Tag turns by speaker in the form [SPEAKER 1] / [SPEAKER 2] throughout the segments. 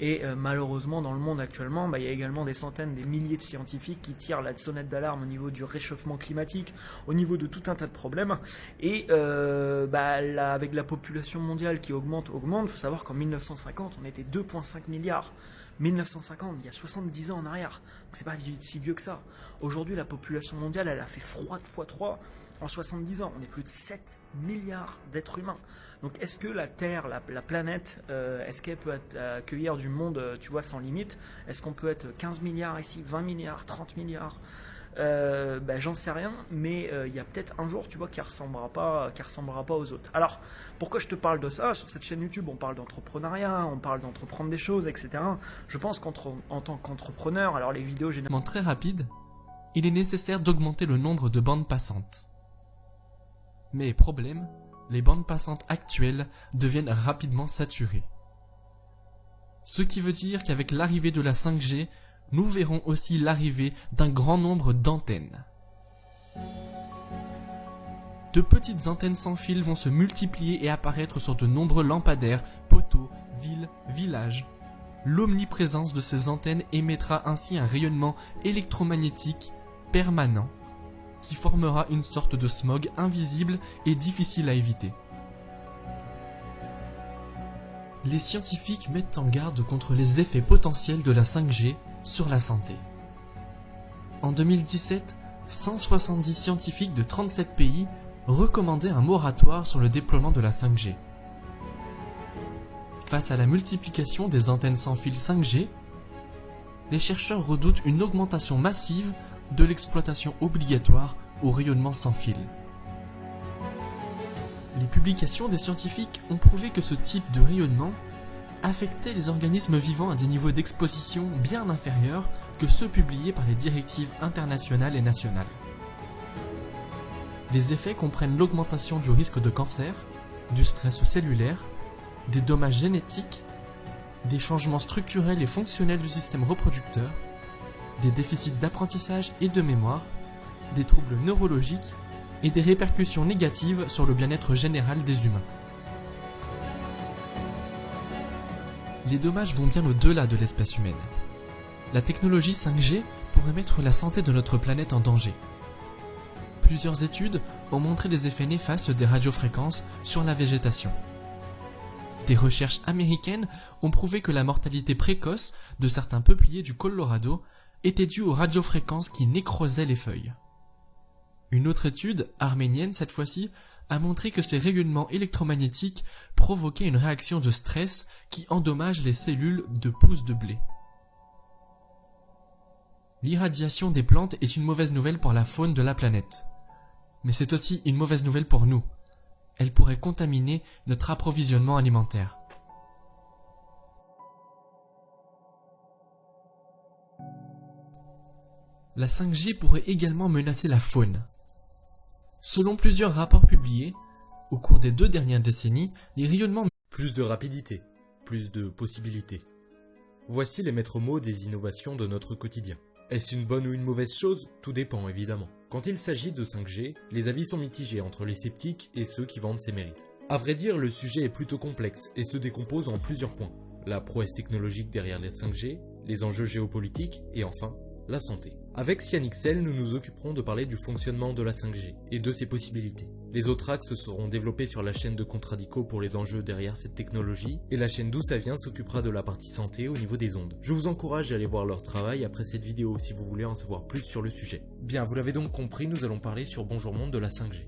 [SPEAKER 1] Et malheureusement, dans le monde actuellement, il y a également des centaines, des milliers de scientifiques qui tirent la sonnette d'alarme au niveau du réchauffement climatique, au niveau de tout un tas de problèmes. Et avec la population mondiale qui augmente, il faut savoir qu'en 1950, on était 2,5 milliards. 1950, il y a 70 ans en arrière. Donc c'est pas si vieux que ça. Aujourd'hui, la population mondiale, elle a fait froid fois 3 en 70 ans. On est plus de 7 milliards d'êtres humains. Donc est-ce que la Terre, la planète, est-ce qu'elle peut accueillir du monde, tu vois, sans limite? Est-ce qu'on peut être 15 milliards ici, 20 milliards, 30 milliards? J'en sais rien, mais il y a peut-être un jour, tu vois, qui ressemblera pas aux autres. Alors, pourquoi je te parle de ça? Sur cette chaîne YouTube, on parle d'entrepreneuriat, on parle d'entreprendre des choses, etc. Je pense qu'en tant qu'entrepreneur, alors les vidéos
[SPEAKER 2] généralement très rapide, il est nécessaire d'augmenter le nombre de bandes passantes. Mais problème, les bandes passantes actuelles deviennent rapidement saturées. Ce qui veut dire qu'avec l'arrivée de la 5G, nous verrons aussi l'arrivée d'un grand nombre d'antennes. De petites antennes sans fil vont se multiplier et apparaître sur de nombreux lampadaires, poteaux, villes, villages. L'omniprésence de ces antennes émettra ainsi un rayonnement électromagnétique permanent qui formera une sorte de smog invisible et difficile à éviter. Les scientifiques mettent en garde contre les effets potentiels de la 5G sur la santé. En 2017, 170 scientifiques de 37 pays recommandaient un moratoire sur le déploiement de la 5G. Face à la multiplication des antennes sans fil 5G, les chercheurs redoutent une augmentation massive de l'exploitation obligatoire au rayonnement sans fil. Les publications des scientifiques ont prouvé que ce type de rayonnement affectait les organismes vivants à des niveaux d'exposition bien inférieurs que ceux publiés par les directives internationales et nationales. Les effets comprennent l'augmentation du risque de cancer, du stress cellulaire, des dommages génétiques, des changements structurels et fonctionnels du système reproducteur, des déficits d'apprentissage et de mémoire, des troubles neurologiques et des répercussions négatives sur le bien-être général des humains. Les dommages vont bien au-delà de l'espèce humaine. La technologie 5G pourrait mettre la santé de notre planète en danger. Plusieurs études ont montré les effets néfastes des radiofréquences sur la végétation. Des recherches américaines ont prouvé que la mortalité précoce de certains peupliers du Colorado était due aux radiofréquences qui nécrosaient les feuilles. Une autre étude, arménienne cette fois-ci, a montré que ces rayonnements électromagnétiques provoquaient une réaction de stress qui endommage les cellules de pousses de blé. L'irradiation des plantes est une mauvaise nouvelle pour la faune de la planète. Mais c'est aussi une mauvaise nouvelle pour nous. Elle pourrait contaminer notre approvisionnement alimentaire. La 5G pourrait également menacer la faune. Selon plusieurs rapports publiés, au cours des 2 dernières décennies, les rayonnements...
[SPEAKER 3] Plus de rapidité, plus de possibilités. Voici les maîtres mots des innovations de notre quotidien. Est-ce une bonne ou une mauvaise chose? Tout dépend évidemment. Quand il s'agit de 5G, les avis sont mitigés entre les sceptiques et ceux qui vantent ses mérites. À vrai dire, le sujet est plutôt complexe et se décompose en plusieurs points. La prouesse technologique derrière les 5G, les enjeux géopolitiques et enfin, la santé. Avec CyanXL, nous nous occuperons de parler du fonctionnement de la 5G et de ses possibilités. Les autres axes seront développés sur la chaîne de Contradico pour les enjeux derrière cette technologie et la chaîne D'où ça vient s'occupera de la partie santé au niveau des ondes. Je vous encourage à aller voir leur travail après cette vidéo si vous voulez en savoir plus sur le sujet. Bien, vous l'avez donc compris, nous allons parler sur Bonjour Monde de la 5G.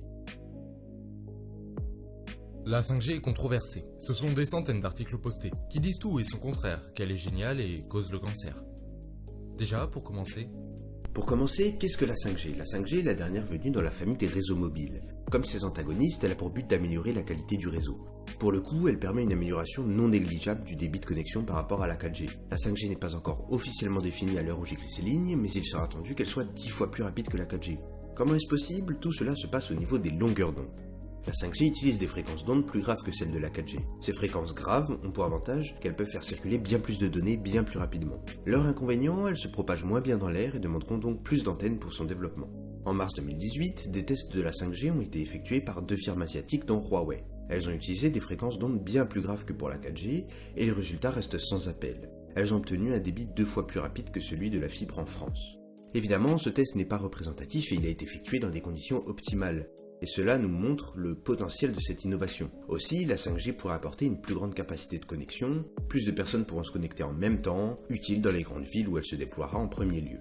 [SPEAKER 3] La 5G est controversée. Ce sont des centaines d'articles postés qui disent tout et son contraire, qu'elle est géniale et cause le cancer. Déjà, pour commencer,
[SPEAKER 4] qu'est-ce que la 5G? La 5G est la dernière venue dans la famille des réseaux mobiles. Comme ses antagonistes, elle a pour but d'améliorer la qualité du réseau. Pour le coup, elle permet une amélioration non négligeable du débit de connexion par rapport à la 4G. La 5G n'est pas encore officiellement définie à l'heure où j'écris ces lignes, mais il sera attendu qu'elle soit 10 fois plus rapide que la 4G. Comment est-ce possible? Tout cela se passe au niveau des longueurs d'onde. La 5G utilise des fréquences d'onde plus graves que celles de la 4G. Ces fréquences graves ont pour avantage qu'elles peuvent faire circuler bien plus de données bien plus rapidement. Leur inconvénient, elles se propagent moins bien dans l'air et demanderont donc plus d'antennes pour son développement. En mars 2018, des tests de la 5G ont été effectués par 2 firmes asiatiques dont Huawei. Elles ont utilisé des fréquences d'onde bien plus graves que pour la 4G et les résultats restent sans appel. Elles ont obtenu un débit 2 fois plus rapide que celui de la fibre en France. Évidemment, ce test n'est pas représentatif et il a été effectué dans des conditions optimales. Et cela nous montre le potentiel de cette innovation. Aussi, la 5G pourrait apporter une plus grande capacité de connexion, plus de personnes pourront se connecter en même temps, utile dans les grandes villes où elle se déploiera en premier lieu.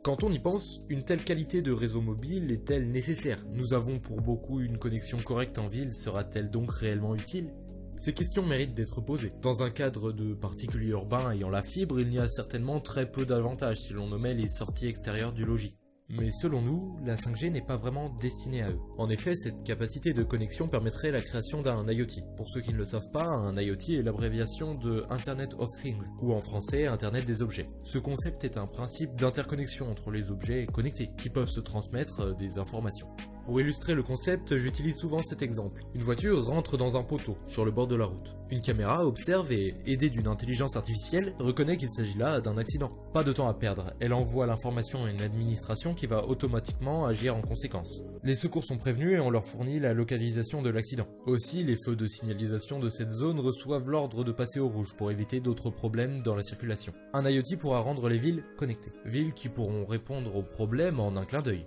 [SPEAKER 3] Quand on y pense, une telle qualité de réseau mobile est-elle nécessaire? Nous avons pour beaucoup une connexion correcte en ville, sera-t-elle donc réellement utile? Ces questions méritent d'être posées. Dans un cadre de particulier urbain ayant la fibre, il y a certainement très peu d'avantages si l'on omet les sorties extérieures du logis. Mais selon nous, la 5G n'est pas vraiment destinée à eux. En effet, cette capacité de connexion permettrait la création d'un IoT. Pour ceux qui ne le savent pas, un IoT est l'abréviation de Internet of Things, ou en français Internet des objets. Ce concept est un principe d'interconnexion entre les objets connectés, qui peuvent se transmettre des informations. Pour illustrer le concept, j'utilise souvent cet exemple. Une voiture rentre dans un poteau, sur le bord de la route. Une caméra observe et, aidée d'une intelligence artificielle, reconnaît qu'il s'agit là d'un accident. Pas de temps à perdre, elle envoie l'information à une administration qui va automatiquement agir en conséquence. Les secours sont prévenus et on leur fournit la localisation de l'accident. Aussi, les feux de signalisation de cette zone reçoivent l'ordre de passer au rouge pour éviter d'autres problèmes dans la circulation. Un IoT pourra rendre les villes connectées. Villes qui pourront répondre aux problèmes en un clin d'œil.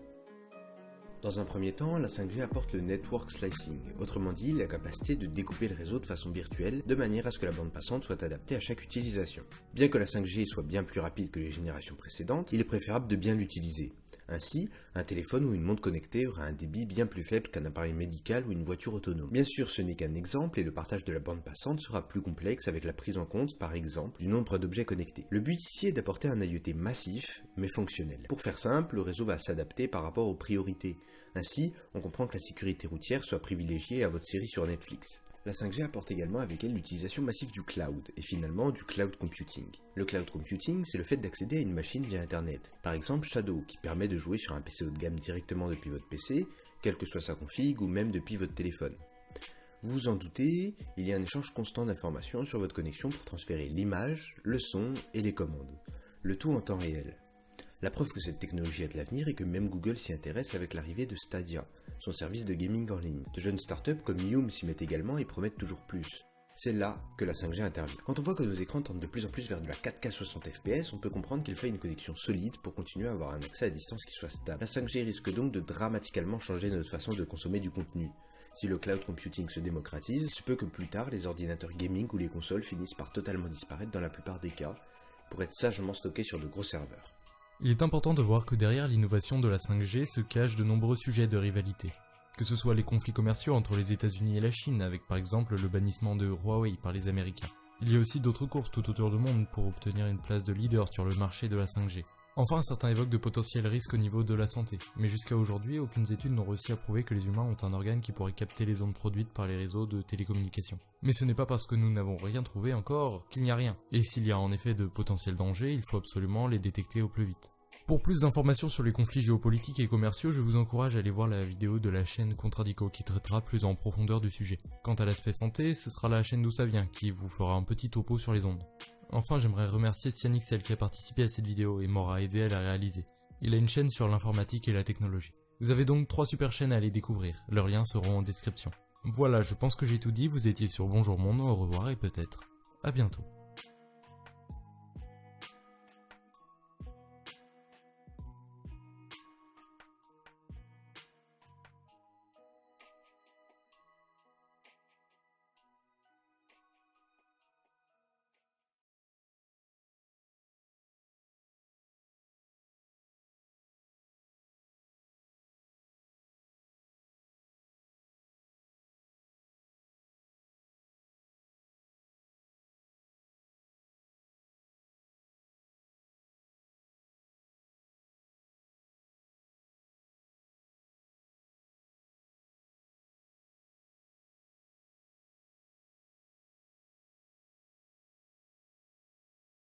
[SPEAKER 4] Dans un premier temps, la 5G apporte le network slicing, autrement dit la capacité de découper le réseau de façon virtuelle de manière à ce que la bande passante soit adaptée à chaque utilisation. Bien que la 5G soit bien plus rapide que les générations précédentes, il est préférable de bien l'utiliser. Ainsi, un téléphone ou une montre connectée aura un débit bien plus faible qu'un appareil médical ou une voiture autonome. Bien sûr, ce n'est qu'un exemple et le partage de la bande passante sera plus complexe avec la prise en compte, par exemple, du nombre d'objets connectés. Le but ici est d'apporter un IoT massif, mais fonctionnel. Pour faire simple, le réseau va s'adapter par rapport aux priorités. Ainsi, on comprend que la sécurité routière soit privilégiée à votre série sur Netflix. La 5G apporte également avec elle l'utilisation massive du cloud, et finalement du cloud computing. Le cloud computing, c'est le fait d'accéder à une machine via Internet. Par exemple Shadow, qui permet de jouer sur un PC haut de gamme directement depuis votre PC, quelle que soit sa config, ou même depuis votre téléphone. Vous vous en doutez, il y a un échange constant d'informations sur votre connexion pour transférer l'image, le son et les commandes. Le tout en temps réel. La preuve que cette technologie a de l'avenir est que même Google s'y intéresse avec l'arrivée de Stadia, son service de gaming en ligne. De jeunes startups comme Yume s'y mettent également et promettent toujours plus. C'est là que la 5G intervient. Quand on voit que nos écrans tendent de plus en plus vers de la 4K 60 fps, on peut comprendre qu'il faut une connexion solide pour continuer à avoir un accès à distance qui soit stable. La 5G risque donc de dramatiquement changer notre façon de consommer du contenu. Si le cloud computing se démocratise, il se peut que plus tard les ordinateurs gaming ou les consoles finissent par totalement disparaître dans la plupart des cas, pour être sagement stockés sur de gros serveurs.
[SPEAKER 2] Il est important de voir que derrière l'innovation de la 5G se cachent de nombreux sujets de rivalité. Que ce soit les conflits commerciaux entre les États-Unis et la Chine, avec par exemple le bannissement de Huawei par les Américains. Il y a aussi d'autres courses tout autour du monde pour obtenir une place de leader sur le marché de la 5G. Enfin, certains évoquent de potentiels risques au niveau de la santé, mais jusqu'à aujourd'hui, aucune étude n'a réussi à prouver que les humains ont un organe qui pourrait capter les ondes produites par les réseaux de télécommunications. Mais ce n'est pas parce que nous n'avons rien trouvé encore qu'il n'y a rien. Et s'il y a en effet de potentiels dangers, il faut absolument les détecter au plus vite. Pour plus d'informations sur les conflits géopolitiques et commerciaux, je vous encourage à aller voir la vidéo de la chaîne Contradico qui traitera plus en profondeur du sujet. Quant à l'aspect santé, ce sera la chaîne D'où ça vient qui vous fera un petit topo sur les ondes. Enfin, j'aimerais remercier Cyanixel qui a participé à cette vidéo et m'aura aidé à la réaliser. Il a une chaîne sur l'informatique et la technologie. Vous avez donc 3 super chaînes à aller découvrir, leurs liens seront en description. Voilà, je pense que j'ai tout dit, vous étiez sur Bonjour Monde, au revoir et peut-être à bientôt.